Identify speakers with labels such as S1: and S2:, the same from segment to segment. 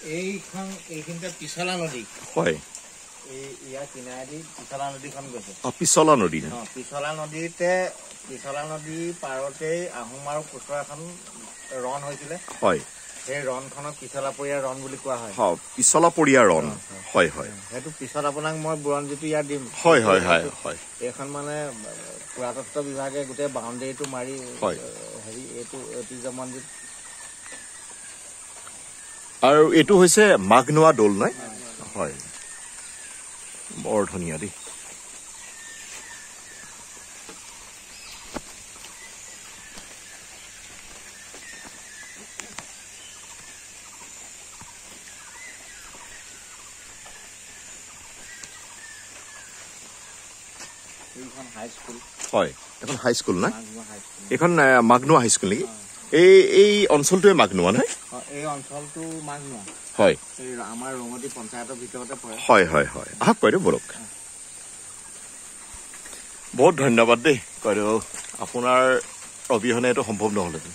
S1: এইখিনিতে পিছলা নদী
S2: হয়
S1: ইয়াৰ কিনাৰেদি পিছলা নদীখন গৈছে
S2: পিছলা নদী
S1: পিছলা নদী পাৰতেই আহোম আৰু কোচৰ এখন ৰণ হৈছিলে
S2: হয়
S1: সেই ৰণখনক পিছলাপৰীয়া ৰণ বুলি কোৱা হয়
S2: পিছলাপৰীয়া ৰণ হয় হয়
S1: সেইটো পিছত আপোনাক মই বুৰঞ্জীটো ইয়াত দিম
S2: হয় হয় হয় হয়
S1: এইখন মানে পুৰাতত্ব বিভাগে গোটেই বাউণ্ডেৰীটো মাৰি হেৰি এইটো ঐতিহ্যমণ্ডিত
S2: আৰু এইটো হৈছে মাঘনোৱা দৌল নহয় হয় বৰ ধুনীয়া দেই হয় এখন হাইস্কুল না এখন মাঘনোৱা হাইস্কুল নেকি এই অঞ্চলটোৱে মাঘনোৱা নহয়
S1: এই অঞ্চলটো মাঘনোৱা
S2: হয়
S1: আমাৰ ৰঙতি পঞ্চায়তৰ ভিতৰতে পৰে
S2: হয় হয় হয় আহক বাইদেউ বলক বহুত ধন্যবাদ দেই বাইদেউ আপোনাৰ অবিহনে এইটো সম্ভৱ নহ'লহেঁতেন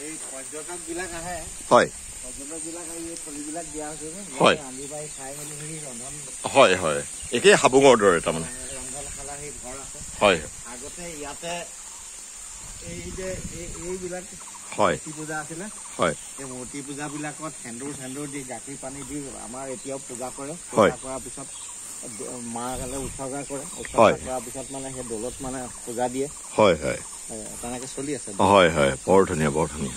S1: এই পৰ্যটকবিলাক আহে
S2: হয়
S1: পৰ্যটকবিলাক আহি এই থলীবিলাক দিয়া হৈছে
S2: হয়
S1: ৰান্ধি বাঢ়ি খাই মেলি সেই ৰন্ধন
S2: হয় হয় একেই হাবুঙৰ দৰে তাৰমানে
S1: ৰন্ধনশালা সেই ঘৰ আছে
S2: হয়
S1: আগতে ইয়াতে এই যে এইবিলাক
S2: হয়
S1: মূৰ্তি পূজা আছিলে
S2: হয়
S1: এই মূৰ্তি পূজাবিলাকত সেন্দুৰ দি গাখীৰ পানী দি আমাৰ এতিয়াও পূজা কৰে
S2: হয়
S1: কৰাৰ পিছত মাৰ কাৰণে উৎসৰ্গা কৰে
S2: হয়
S1: কৰাৰ পিছত মানে সেই দৌলত মানে পূজা দিয়ে
S2: হয় হয়
S1: তেনেকে চলি আছে
S2: হয় হয় বৰ ধুনীয়া বৰ ধুনীয়া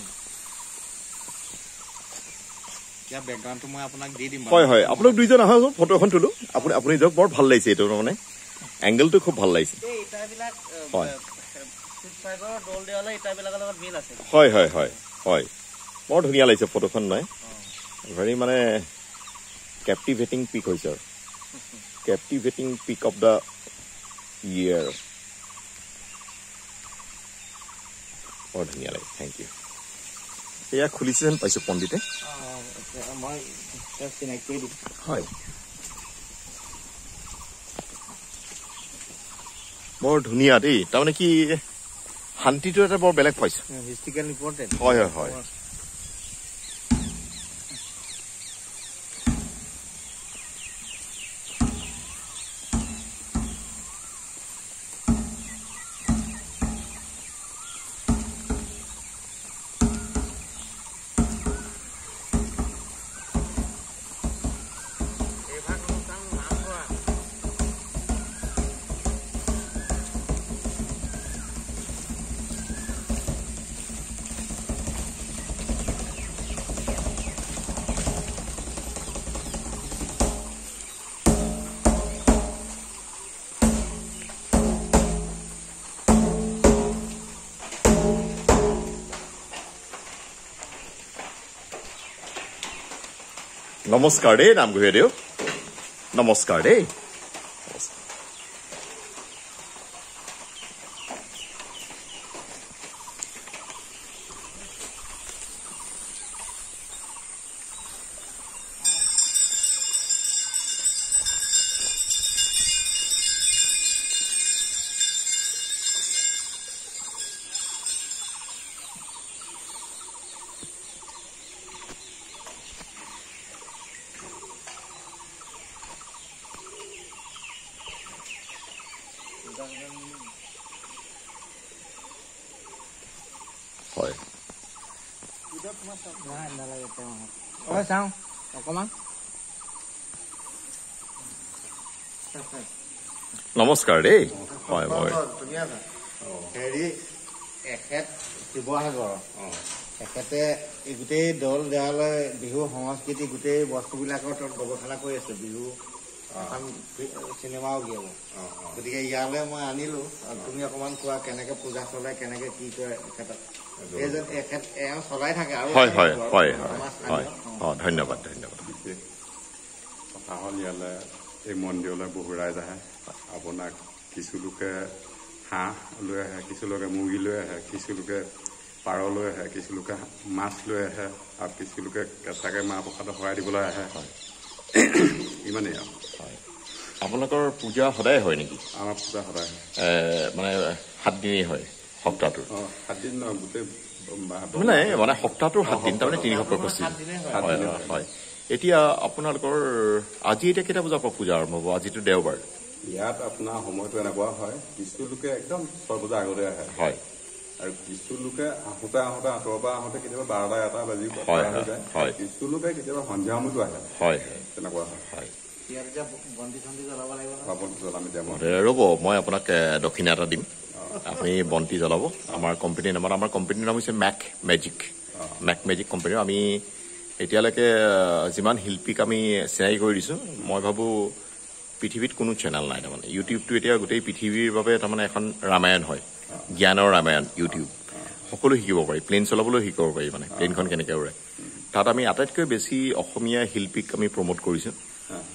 S1: ইয়াৰ বেকগ্ৰাউণ্ডটো মই আপোনাক দি দিম
S2: হয় হয় আপোনাক দুইজন আহক ফটো এখন তোলো আপুনি যাওক বৰ ভাল লাগিছে এইটো মানে এংগেলটো খুব ভাল লাগিছে হয় হয় হয় হয় হয় বৰ ধুনীয়া লাগিছে ফটোখন নহয় ভেৰি মানে কেপটিভেটিং পিক হৈছে আৰু কেপটিভেটিং পিক অফ দ্য ইয়েৰ বৰ ধুনীয়া লাগে থেংক ইউ এয়া খুলিছে যেন পাইছোঁ পণ্ডিতে
S1: মই চিনাকি কৰি দিম
S2: হয় বৰ ধুনীয়া দেই তাৰমানে কি শান্তিটো এটা বৰ বেলেগ পাইছোঁ
S1: হিষ্ট্ৰিকেল ইম্পৰ্টেণ্ট
S2: হয় হয় হয় নমস্কাৰ দেই নামঘৰীয়া দেউ নমস্কাৰ দেই হয়
S1: চাওঁ অকণমান
S2: নমস্কাৰ দেই হয় মই
S1: হেৰি এখেত শিৱসাগৰ এখেতে এই গোটেই দল দেৱালয় বিহু সংস্কৃতি গোটেই বস্তুবিলাকৰ তাত গৱেষণা কৰি আছে বিহু এখন চিনেমাও উলিয়াব গতিকে ইয়ালৈ মই আনিলো তুমি অকণমান কোৱা কেনেকে পূজা চলাই কেনেকে কি কৰে এখেতক এওঁ চলাই থাকে আৰু
S2: হয় হয় হয় হয় হয় ধন্যবাদ ধন্যবাদ
S3: কথা হ'ল ইয়ালৈ এই মন্দিৰলৈ বহু ৰাইজ আহে আপোনাক কিছু লোকে হাঁহ লৈ আহে কিছু লোকে মুৰ্গী লৈ আহে কিছু লোকে পাৰ লৈ আহে কিছু লোকে মাছ লৈ আহে আৰু কিছু লোকে কেঁচাকৈ মাহ প্ৰসাদত শৰাই দিবলৈ আহে ইমানেই আৰু
S2: আপোনালোকৰ পূজা সদায় হয় নেকি?
S3: আমাৰ পূজা সদায়
S2: মানে 7 দিনেই হয় সপ্তাহটোৰ?
S3: 7 দিন নহয়, গোটেই
S2: মানে সপ্তাহটোৰ 7 দিন, তাৰমানে 365। হয়। এতিয়া আপোনালোকৰ আজি এতিয়া কেইটা বজাৰ পৰা পূজা আৰম্ভ হ'ব? আজিতো দেওবাৰ।
S3: ইয়াত আপোনাৰ সময়টো এনেকুৱা হয়, কিছু লোকে একদম 6 বজাৰ আগতে আহে।
S2: হয়।
S3: আৰু কিছু লোকে আহোঁতে আঁতৰৰ পৰা আহোঁতে কেতিয়াবা 12টা 1টা বাজি যায়। কিছু লোকে কেতিয়াবা সন্ধিয়া সময়তো আহে। হয়, তেনেকুৱা হয়।
S2: ৰ'ব, মই আপোনাক দক্ষিণা এটা দিম, আপুনি বন্তি জ্বলাব। আমাৰ কোম্পানীৰ নামত, আমাৰ কোম্পানীৰ নাম হৈছে মেক মেজিক কোম্পানী। আমি এতিয়ালৈকে যিমান শিল্পীক আমি চিনাকি কৰি দিছোঁ, মই ভাবোঁ পৃথিৱীত কোনো চেনেল নাই। তাৰমানে ইউটিউবটো এতিয়া গোটেই পৃথিৱীৰ বাবে তাৰমানে এখন ৰামায়ণ হয়, জ্ঞানৰ ৰামায়ণ ইউটিউব। সকলো শিকিব পাৰি, প্লেন চলাবলৈও শিকিব পাৰি, মানে প্লেনখন কেনেকৈ উৰে। তাত আমি আটাইতকৈ বেছি অসমীয়া শিল্পীক আমি প্ৰমোট কৰিছোঁ,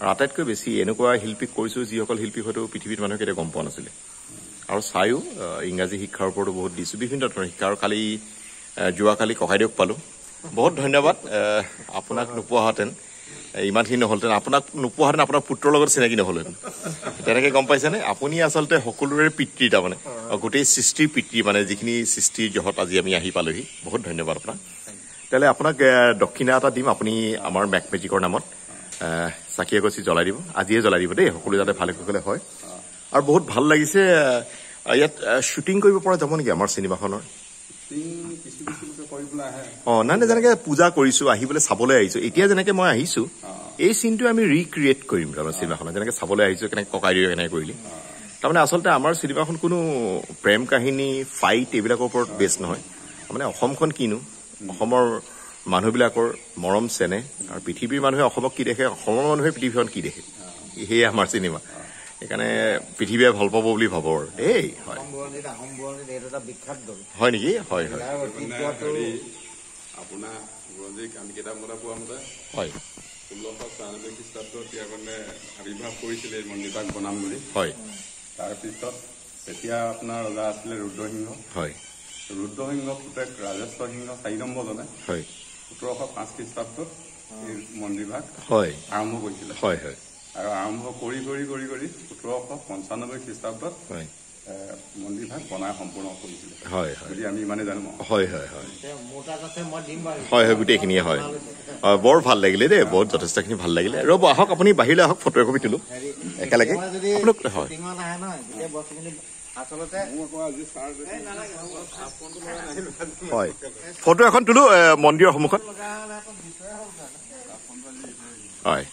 S2: আৰু আটাইতকৈ বেছি এনেকুৱা শিল্পীক কৰিছোঁ যিসকল শিল্পী হয়তো পৃথিৱীত মানুহে কেতিয়াও গম পোৱা নাছিলে। আৰু চায়ো ইংৰাজী শিক্ষাৰ ওপৰতো বহুত দিছোঁ, বিভিন্ন ধৰণৰ শিক্ষা। আৰু যোৱাকালি ককাইদেউক পালোঁ। বহুত ধন্যবাদ। আপোনাক নোপোৱাহেঁতেন ইমানখিনি নহ'লহেঁতেন, আপোনাক নোপোৱাহেঁতেন আপোনাৰ পুত্ৰৰ লগত চিনাকি নহ'লহেঁতেন। তেনেকৈ গম পাইছেনে? আপুনি আচলতে সকলোৰে পিতৃ, তাৰমানে গোটেই সৃষ্টিৰ পিতৃ, মানে যিখিনি সৃষ্টিৰ জহত আজি আমি আহি পালোহি। বহুত ধন্যবাদ আপোনাক। তেতিয়াহ'লে আপোনাক দক্ষিণা এটা দিম, আপুনি আমাৰ মেক মেজিকৰ নামত চাকি এগছি জ্বলাই দিব। আজিয়ে জ্বলাই দিব দেই, সকলো যাতে ভালে কুশলে হয়। আৰু বহুত ভাল লাগিছে, ইয়াত শ্বুটিং কৰিব পৰা যাব নেকি আমাৰ চিনেমাখনৰ? নাই, যেনেকে পূজা কৰিছো, আহিবলৈ চাবলৈ আহিছো, এতিয়া যেনেকে মই আহিছো, এই চিনটো আমি ৰিক্ৰিয়েট কৰিম তাৰমানে চিনেমাখনত, যেনেকে চাবলৈ আহিছো, কেনেকে ককাইদেউ কেনেকে কৰিলি। তাৰমানে আচলতে আমাৰ চিনেমাখন কোনো প্ৰেম কাহিনী, ফাইট এইবিলাকৰ ওপৰত বেছ নহয়। মানে অসমখন কিনো, অসমৰ মানুহবিলাকৰ মৰম চেনেহ, আৰু পৃথিৱীৰ মানুহে অসমক কি দেখে, অসমৰ মানুহে পৃথিৱীখন কি দেখে, সেয়ে আমাৰ চিনেমা। সেইকাৰণে পৃথিৱীয়ে ভাল পাব বুলি ভাবো আৰু দেই। হয় নেকি? হয়।
S3: আপোনাৰ বুৰঞ্জীক আমি কিতাপ মতে পোৱা মতে 1696 খ্ৰীষ্টাব্দত ইয়াৰ কাৰণে আৱিৰ্ভাৱ কৰিছিলে এই মন্দিৰভাগ বনাম বুলি।
S2: হয়।
S3: তাৰপিছত তেতিয়া আপোনাৰ ৰজা আছিলে ৰুদ্ৰসিংহ। হয়। ৰুদ্ৰসিংহ পুতেক ৰাজেশ্বৰ সিংহ 4 নম্বৰজনে 1705 খ্ৰীষ্টাব্দত এই মন্দিৰভাগ আৰম্ভ কৰিছিলে। আৰু আৰম্ভ কৰি 1795 খ্ৰীষ্টাব্দত মন্দিৰভাগ বনাই সম্পূৰ্ণ কৰিছিলে বুলি আমি ইমানে জানো।
S2: হয়, গোটেইখিনিয়ে হয়। বৰ ভাল লাগিলে দেই, বহুত যথেষ্টখিনি ভাল লাগিলে। ৰ'ব, আহক আপুনি বাহিৰলৈ আহক, ফটো একপি তোলো একেলগে। হয়, ফটো এখন তোলো মন্দিৰৰ সন্মুখত। হয়।